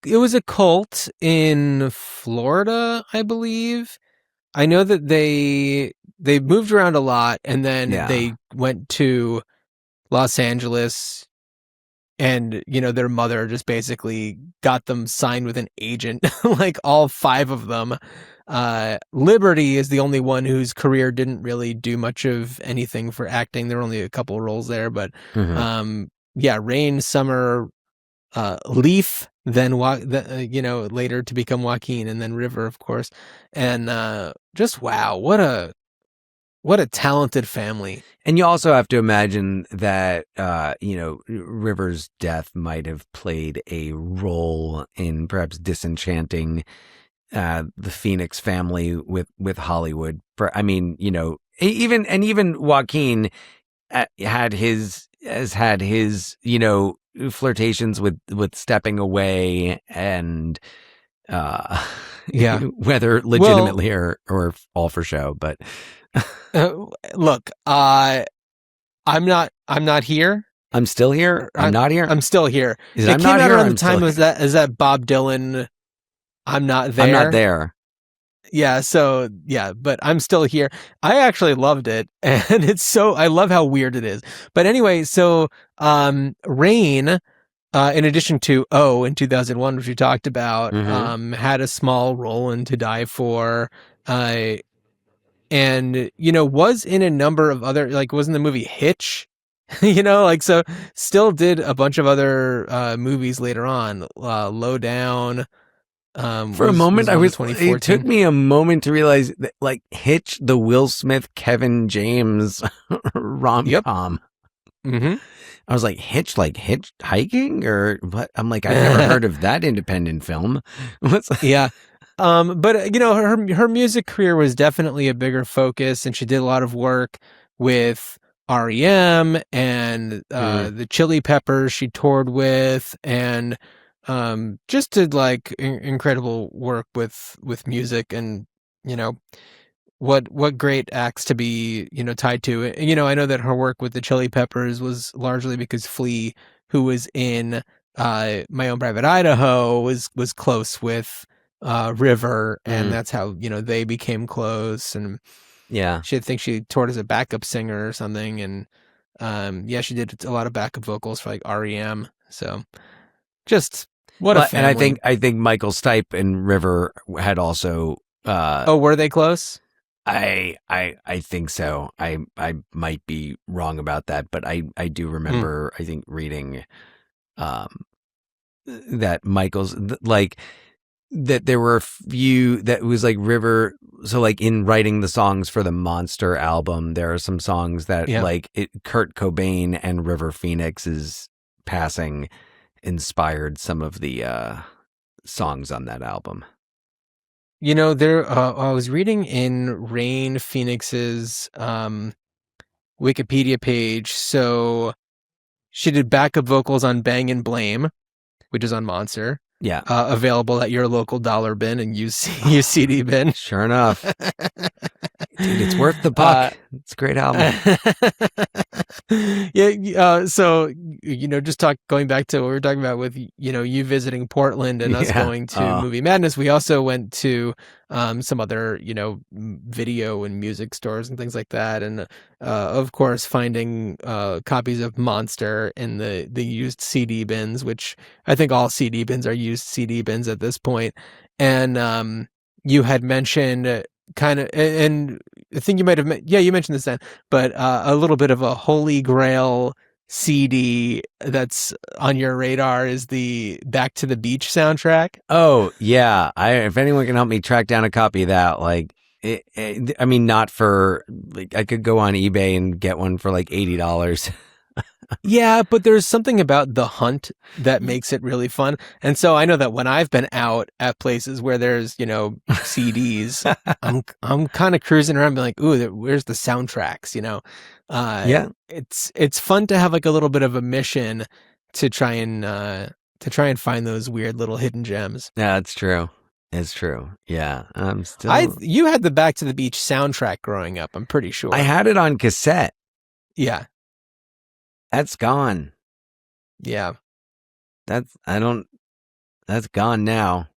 it was a cult in Florida, I believe. I know that they moved around a lot and then they went to Los Angeles and, their mother just basically got them signed with an agent, like all 5 of them. Liberty is the only one whose career didn't really do much of anything for acting. There were only a couple of roles there, but Rain, Summer, Leaf, then later to become Joaquin, and then River, of course. And just wow, what a talented family. And you also have to imagine that River's death might have played a role in perhaps disenchanting the Phoenix family with Hollywood. Even Joaquin had his flirtations with stepping away and whether legitimately or all for show, but look, I'm not here. I'm still here. I'm not here. I'm still here. It came out around the time as that Bob Dylan I'm not there. I'm not there. Yeah, so yeah, but I'm still here. I actually loved it, and I love how weird it is. But anyway, so Rain, in addition to in 2001, which we talked about, had a small role in To Die For, and was in a number of other, like, was in the movie Hitch, so still did a bunch of other movies later on, Low Down. For a moment, it took me a moment to realize that, like, Hitch, the Will Smith, Kevin James rom-com. Mm-hmm. I was like, hitchhiking or what? I'm like, I've never heard of that independent film. Yeah. But you know, her music career was definitely a bigger focus, and she did a lot of work with REM and the Chili Peppers she toured with, and just did like incredible work with music, and you know, what great acts to be, you know, tied to. You know, I know that her work with the Chili Peppers was largely because Flea, who was in My Own Private Idaho, was close with River, and that's how, you know, they became close. And Yeah. I think she toured as a backup singer or something, and yeah, she did a lot of backup vocals for like REM. So just what a family. And I think Michael Stipe and River had also oh, were they close? I think so. I might be wrong about that, but I do remember I think reading that Michael's like that there were a few that was like River. So like in writing the songs for the Monster album, there are some songs that like Kurt Cobain and River Phoenix's passing inspired some of the songs on that album. You know, there. I was reading in Rain Phoenix's Wikipedia page. So she did backup vocals on "Bang and Blame," which is on Monster. Yeah, available at your local dollar bin and used CD bin. Sure enough, dude, it's worth the buck. It's a great album. Yeah. So you know, just going back to what we were talking about with, you know, you visiting Portland and us going to Movie Madness. We also went to some other, you know, video and music stores and things like that, and of course finding copies of Monster in the used CD bins, which I think all CD bins are used CD bins at this point. And you had mentioned kind of, and I think you might have, you mentioned this then, but a little bit of a holy grail CD that's on your radar is the Back to the Beach soundtrack. Oh yeah, if anyone can help me track down a copy of that, like, I mean, not for like, I could go on eBay and get one for like $80. Yeah, but there's something about the hunt that makes it really fun. And so I know that when I've been out at places where there's, you know, CDs, I'm kind of cruising around being like, ooh, where's the soundtracks, you know? Yeah. It's fun to have like a little bit of a mission to try and find those weird little hidden gems. Yeah, it's true. It's true. Yeah. You had the Back to the Beach soundtrack growing up, I'm pretty sure. I had it on cassette. Yeah. That's gone. Yeah. That's gone now.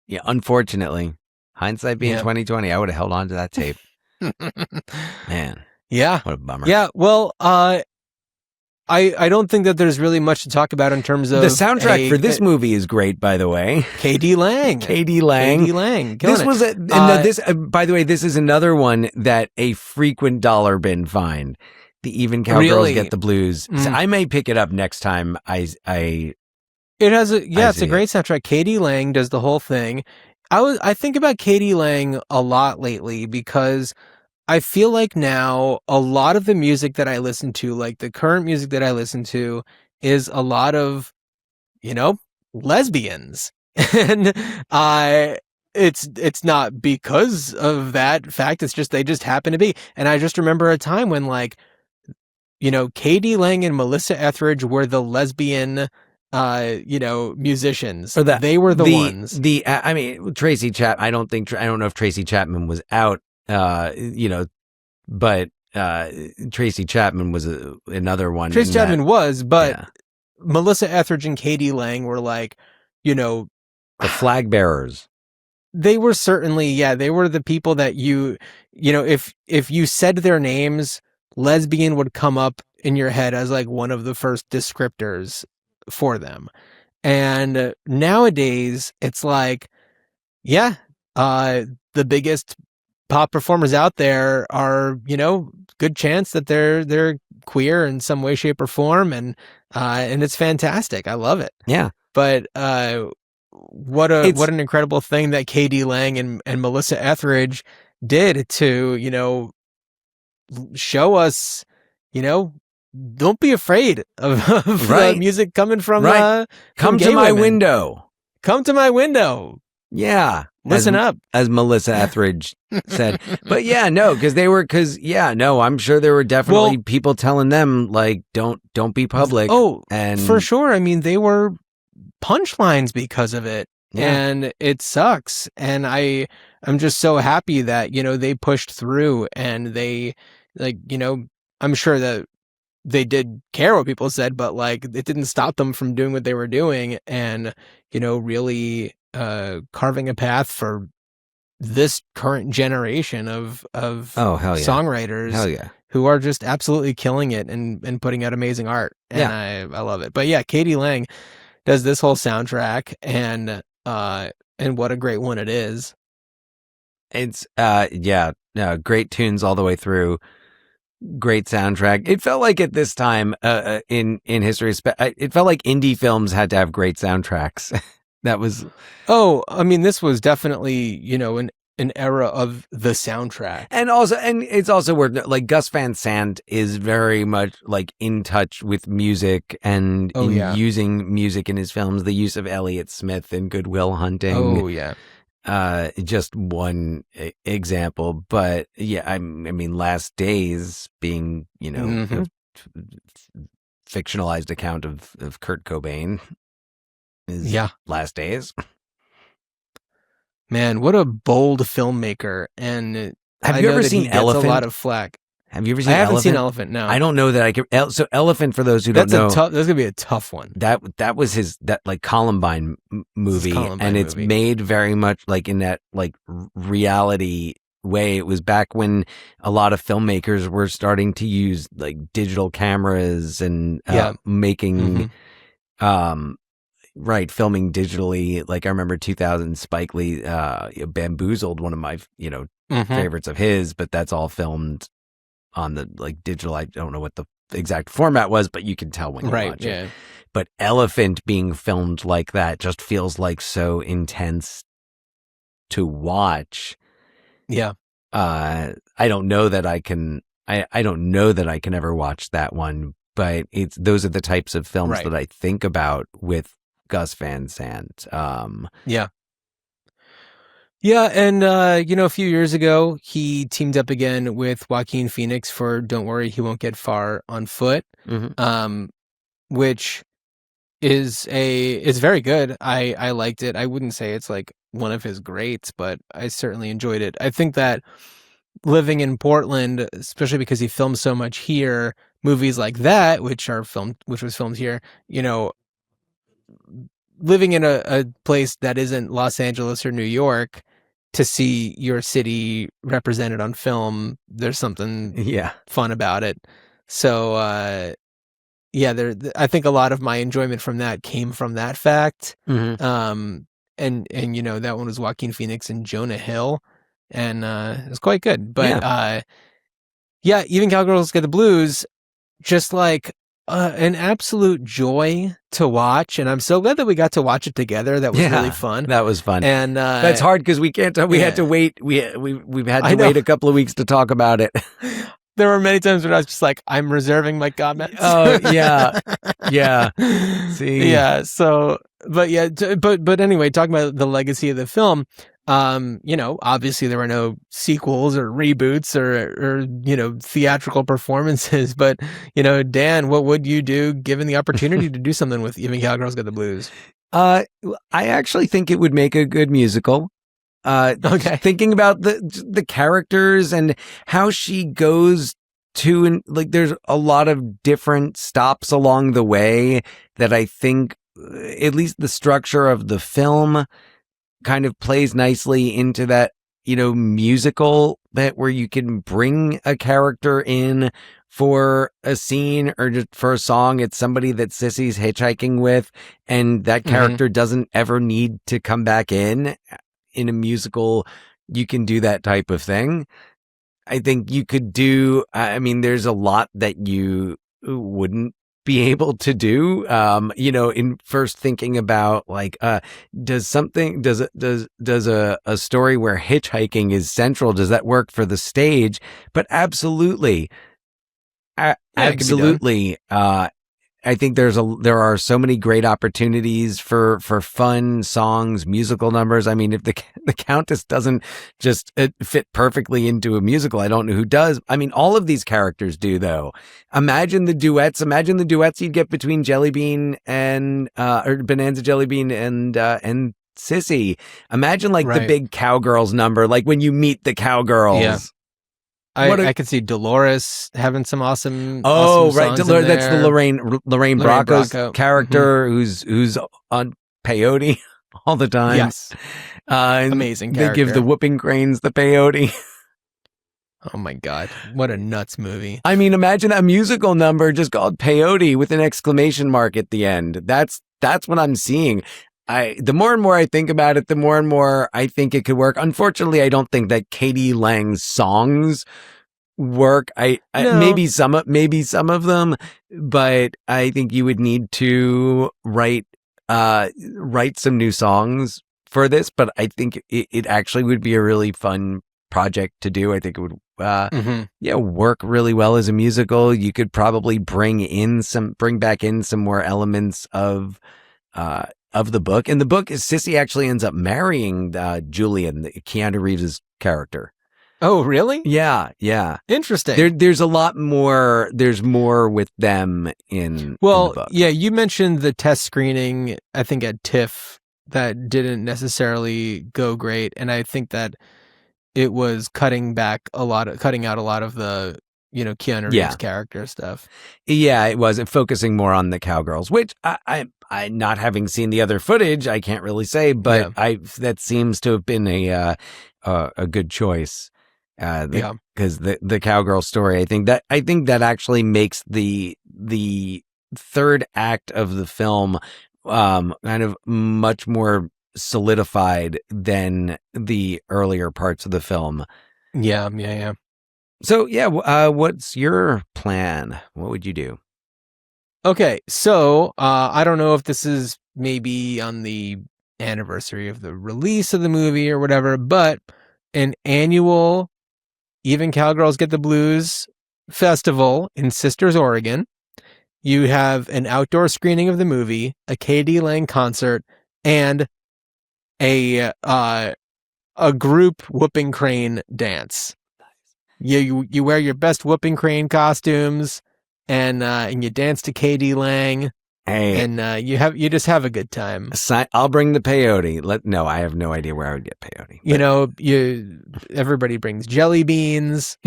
Yeah, unfortunately. Hindsight being 2020, I would have held on to that tape. Man. Yeah. What a bummer. Yeah. Well, I don't think that there's really much to talk about in terms of the soundtrack for this movie is great, by the way. K.D. Lang. K.D. Lang. This was by the way, this is another one that a frequent dollar bin find. The Even Cowgirls Get the Blues. So I may pick it up next time. It's a great soundtrack. K.D. Lang does the whole thing. I think about K.D. Lang a lot lately because I feel like now a lot of the music that I listen to, like the current music that I listen to, is a lot of, you know, lesbians. And it's not because of that fact. It's just they just happen to be. And I just remember a time when, like, you know, K.D. Lang and Melissa Etheridge were the lesbian, you know, musicians. They were the ones. I mean, Tracy Chapman. I don't know if Tracy Chapman was out. You know, but Tracy Chapman was another one. Tracy Chapman was, but Melissa Etheridge and K.D. Lang were like, you know, the flag bearers. They were certainly, they were the people that you know, if you said their names, lesbian would come up in your head as like one of the first descriptors for them. And nowadays it's like, the biggest pop performers out there are, you know, good chance that they're queer in some way, shape, or form, and it's fantastic. I love it. Yeah. But what an incredible thing that K.D. Lang and Melissa Etheridge did to, you know, show us, you know, don't be afraid of music coming from come to my window. Come to my window. Yeah. Listen up. As Melissa Etheridge said. But yeah, no, I'm sure there were definitely people telling them like, don't be public. Oh, and for sure. I mean, they were punchlines because of it. Yeah. And it sucks. And I'm just so happy that, they pushed through and they I'm sure that they did care what people said, but like it didn't stop them from doing what they were doing and, really carving a path for this current generation of hell yeah. songwriters Hell yeah. who are just absolutely killing it and putting out amazing art. And I love it. But yeah, Katie Lang does this whole soundtrack and what a great one it is. It's great tunes all the way through. Great soundtrack. It felt like at this time in history, it felt like indie films had to have great soundtracks. That was. Oh, I mean, this was definitely an era of the soundtrack, and it's also where like Gus Van Sant is very much like in touch with music and using music in his films. The use of Elliott Smith in Good Will Hunting. Oh yeah. Just one example, but yeah, I mean, Last Days being, a fictionalized account of Kurt Cobain is Last Days. Man, what a bold filmmaker. And have you ever seen Elephant? A lot of flack. Have you ever seen I haven't Elephant? seen Elephant, no. I don't know that I can. So Elephant, for those who don't know. That's going to be a tough one. That was his, Columbine movie. And it's made very much like in that like reality way. It was back when a lot of filmmakers were starting to use like digital cameras and making, filming digitally. Like I remember 2000 Spike Lee, Bamboozled, one of my, favorites of his, but that's all filmed on the like digital. I don't know what the exact format was, but you can tell when you watch it. But Elephant being filmed like that just feels like so intense to watch. Yeah. I don't know that I can. I don't know that I can ever watch that one. But those are the types of films that I think about with Gus Van Sant. Yeah. Yeah, and a few years ago, he teamed up again with Joaquin Phoenix for "Don't Worry, He Won't Get Far on Foot," which is very good. I liked it. I wouldn't say it's like one of his greats, but I certainly enjoyed it. I think that living in Portland, especially because he filmed so much here, movies like that, which was filmed here, living in a place that isn't Los Angeles or New York, to see your city represented on film, there's something fun about it. So, I think a lot of my enjoyment from that came from that fact. And that one was Joaquin Phoenix and Jonah Hill, and it was quite good. But even Cowgirls Get the Blues, just like an absolute joy to watch, and I'm so glad that we got to watch it together. That was really fun. That was fun, and that's hard because we can't. We had to wait. We've had to wait a couple of weeks to talk about it. There were many times when I was just like, I'm reserving my comments. Oh yeah. See, yeah. So, but anyway, talking about the legacy of the film. Obviously there were no sequels or reboots or theatrical performances, but, Dan, what would you do given the opportunity to do something with Even Cowgirls Get the Blues? I actually think it would make a good musical. Okay. Thinking about the characters and how she goes to, and like, there's a lot of different stops along the way that I think at least the structure of the film kind of plays nicely into that, musical bit where you can bring a character in for a scene or just for a song. It's somebody that Sissy's hitchhiking with, and that character doesn't ever need to come back in a musical. You can do that type of thing. I think you could do, there's a lot that you wouldn't be able to do, in first thinking about like, does a story where hitchhiking is central, does that work for the stage? But absolutely. Absolutely. I think there are so many great opportunities for fun songs, musical numbers. I mean, if the Countess doesn't just fit perfectly into a musical, I don't know who does. I mean, all of these characters do, though. Imagine the duets you'd get between Jellybean and or Bonanza Jellybean and Sissy. Imagine like the Right. big Cowgirls number, like when you meet the Cowgirls. Yeah. I could see Dolores having some awesome. Oh, awesome right. songs in Dolores, that's the there. Lorraine Bracco's Bracco. character who's on peyote all the time. Yes. And Amazing They give character. the whooping cranes the peyote. Oh my God. What a nuts movie. I mean, imagine a musical number just called peyote with an exclamation mark at the end. That's what I'm seeing. The more and more I think about it, the more and more I think it could work. Unfortunately, I don't think that Katie Lang's songs work. No. Maybe some of them, but I think you would need to write some new songs for this. But I think it actually would be a really fun project to do. I think it would work really well as a musical. You could probably bring back in some more elements of the book. In the book, Sissy actually ends up marrying Julian, Keanu Reeves' character. Oh, really? Yeah. Interesting. There's a lot more. There's more with them in the book. Yeah, you mentioned the test screening, I think at TIFF, that didn't necessarily go great. And I think that it was cutting out a lot of the, Keanu Reeves character stuff. Yeah, it was focusing more on the Cowgirls, which I not having seen the other footage, I can't really say, but that seems to have been a good choice. Because the Cowgirl story, I think that actually makes the third act of the film kind of much more solidified than the earlier parts of the film. Yeah. So what's your plan? What would you do? Okay, so I don't know if this is maybe on the anniversary of the release of the movie or whatever, but an annual Even Cowgirls Get the Blues festival in Sisters, Oregon. You have an outdoor screening of the movie, a K.D. Lang concert, and a group whooping crane dance. You wear your best whooping crane costumes, and you dance to K.D. Lang. Hey, and you just have a good time. I'll bring the peyote. No, I have no idea where I would get peyote. Everybody brings jelly beans.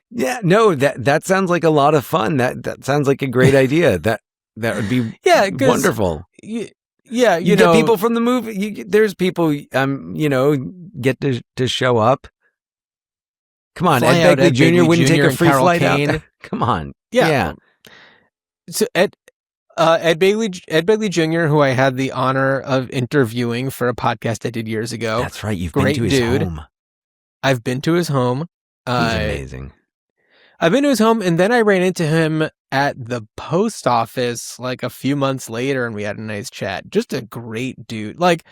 Yeah, no, that sounds like a lot of fun. That sounds like a great idea. That would be wonderful. You get people from the movie. There's people get to show up. Come on, Ed Begley Jr. wouldn't take a free flight out there. Come on, yeah. So Ed Begley Jr., who I had the honor of interviewing for a podcast I did years ago. That's right. You've been to his home. I've been to his home. He's amazing. I've been to his home, and then I ran into him at the post office like a few months later, and we had a nice chat. Just a great dude. Like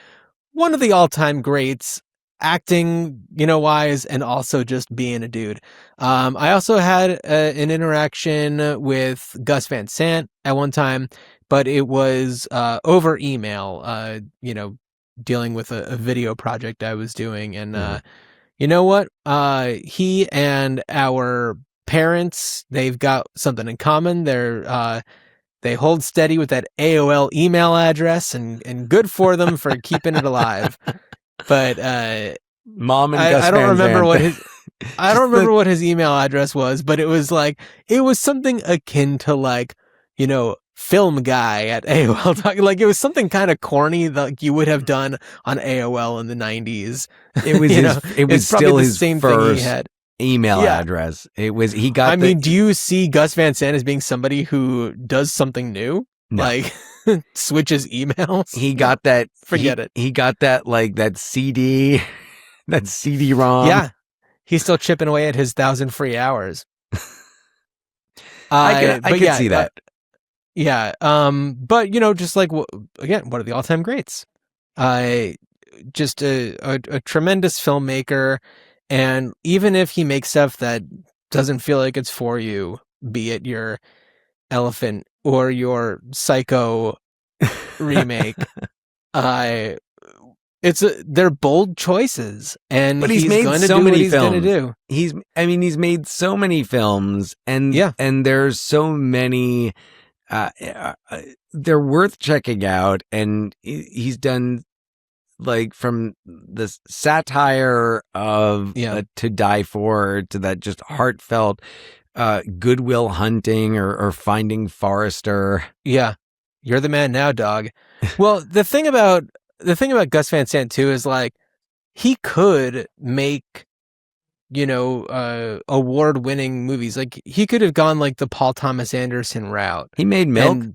one of the all-time greats, acting, wise, and also just being a dude. I also had an interaction with Gus Van Sant at one time, but it was over email, dealing with a video project I was doing. And you know what? He and our parents, they've got something in common. They hold steady with that AOL email address, and good for them for keeping it alive. But Mom and Gus I don't Van remember Sant. what his email address was, but it was something akin to film guy at AOL. Like it was something kind of corny like you would have done on AOL in the 90s. It was it's still the his same first thing he had. email address. It was do you see Gus Van Sant as being somebody who does something new? No. Like switches emails? He got that. Forget it. He got that that CD, that CD-ROM. Yeah, he's still chipping away at his 1,000 free hours. I could see that. But just again, one of the all-time greats. Just a tremendous filmmaker, and even if he makes stuff that doesn't feel like it's for you, be it your Elephant or your Psycho remake. They're bold choices, and But he's he's made going to so do what many he's going to films. do. He's made so many films, and there's so many. They're worth checking out, and he's done like from the satire of To Die For to that just heartfelt Good Will Hunting or Finding Forrester. Yeah, you're the man now, dog. Well, the thing about Gus Van Sant too is like he could make award-winning movies. Like he could have gone like the Paul Thomas Anderson route. He made Milk.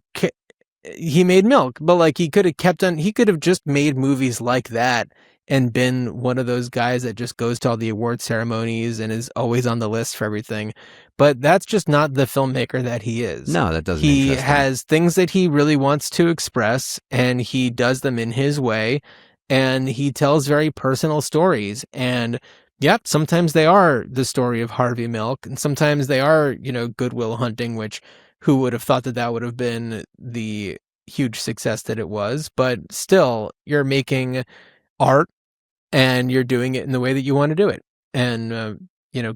He made Milk, but like he could have kept on. He could have just made movies like that and been one of those guys that just goes to all the award ceremonies and is always on the list for everything. But that's just not the filmmaker that he is. No, that doesn't. He has things that he really wants to express, and he does them in his way, and he tells very personal stories. And yep, sometimes they are the story of Harvey Milk, and sometimes they are, Good Will Hunting, which who would have thought that would have been the huge success that it was. But still, you're making art and you're doing it in the way that you want to do it. And,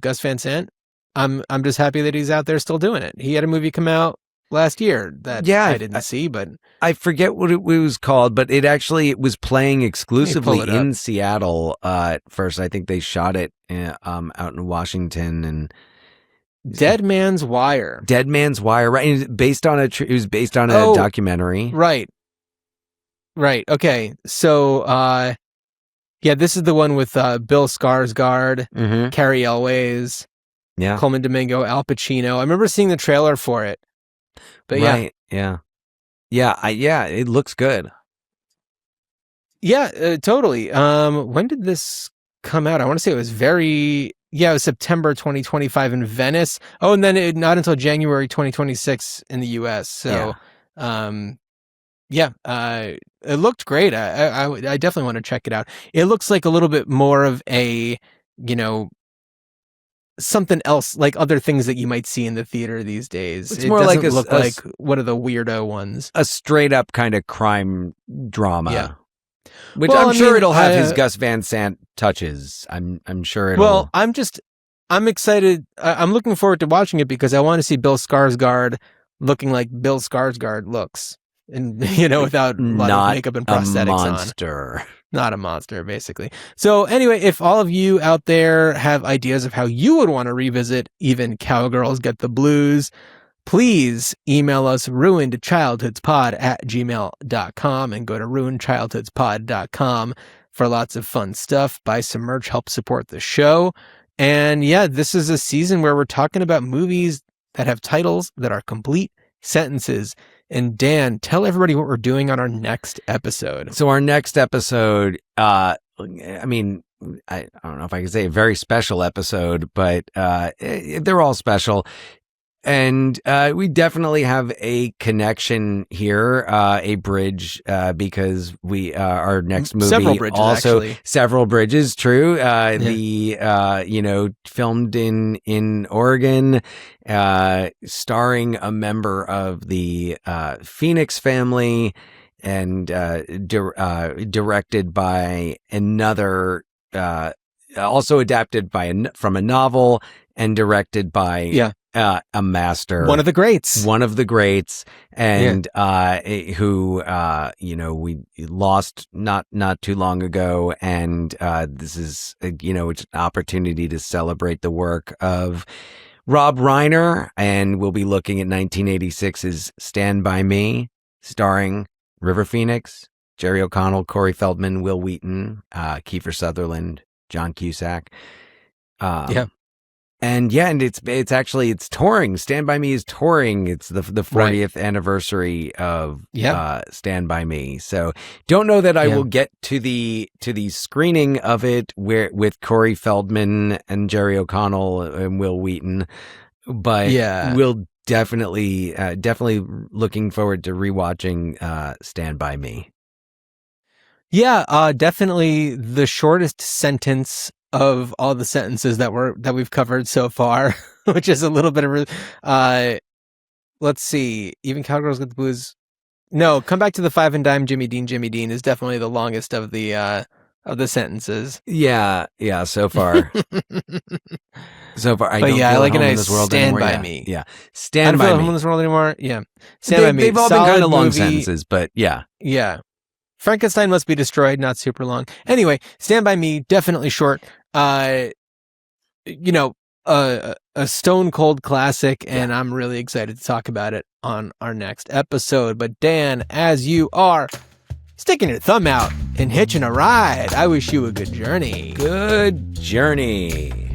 Gus Van Sant, I'm just happy that he's out there still doing it. He had a movie come out last year that I didn't see, but I forget what it was called, but it was playing exclusively in Seattle at first. I think they shot it out in Washington. And Dead Man's Wire, right? And it was based on a documentary, right? Okay, so this is the one with Bill Skarsgård, Cary Elwes, Coleman Domingo, Al Pacino. I remember seeing the trailer for it, but it looks good. Yeah, totally. When did this come out? I want to say it was it was September 2025 in Venice. Oh, and then not until January 2026 in the US. So, it looked great. I definitely want to check it out. It looks like a little bit more of a, something else, like other things that you might see in the theater these days. It's more like like one of the weirdo ones. A straight up kind of crime drama. Yeah. Which I'm sure it'll have his Gus Van Sant touches. I'm sure it'll. Well, I'm excited. I'm looking forward to watching it because I want to see Bill Skarsgård looking like Bill Skarsgård looks, and without a lot of makeup and prosthetics monster. Not a monster, basically. So anyway, if all of you out there have ideas of how you would want to revisit even Cowgirls Get the Blues, please email us ruinedchildhoodspod@gmail.com and go to ruinedchildhoodspod.com for lots of fun stuff. Buy some merch, help support the show. And this is a season where we're talking about movies that have titles that are complete sentences. And Dan, tell everybody what we're doing on our next episode. So our next episode, I don't know if I can say a very special episode, but they're all special. And we definitely have a connection here, a bridge, because we our next movie several bridges, also actually. Several bridges, true. The filmed in Oregon, starring a member of the Phoenix family, and directed by another, also adapted from a novel and directed by a master, one of the greats, and who we lost not too long ago, and this is it's an opportunity to celebrate the work of Rob Reiner, and we'll be looking at 1986's Stand By Me, starring River Phoenix, Jerry O'Connell, Corey Feldman, Will Wheaton, Kiefer Sutherland, John Cusack. And it's touring. Stand By Me is touring. It's the 40th anniversary of Stand By Me. So don't know that I will get to the screening of it with Corey Feldman and Jerry O'Connell and Will Wheaton, but we'll definitely looking forward to rewatching Stand By Me. Yeah, definitely the shortest sentence of all the sentences that we've covered so far, which is a little bit of let's see. Even Cowgirls Get the Blues. No, come back to the 5 and dime. Jimmy Dean is definitely the longest of the sentences. Yeah. So far, I but don't yeah, I feel like at it. home I in this world Stand anymore. by Yeah. me. Yeah, I Stand don't by feel at me. home in this world anymore. Yeah, Stand by me. They've all been Solid kind of long movie. sentences, but yeah. Yeah. Frankenstein Must Be Destroyed, not super long. Anyway, Stand By Me, definitely short. A stone cold classic, and I'm really excited to talk about it on our next episode. But Dan, as you are sticking your thumb out and hitching a ride, I wish you a good journey. Good journey.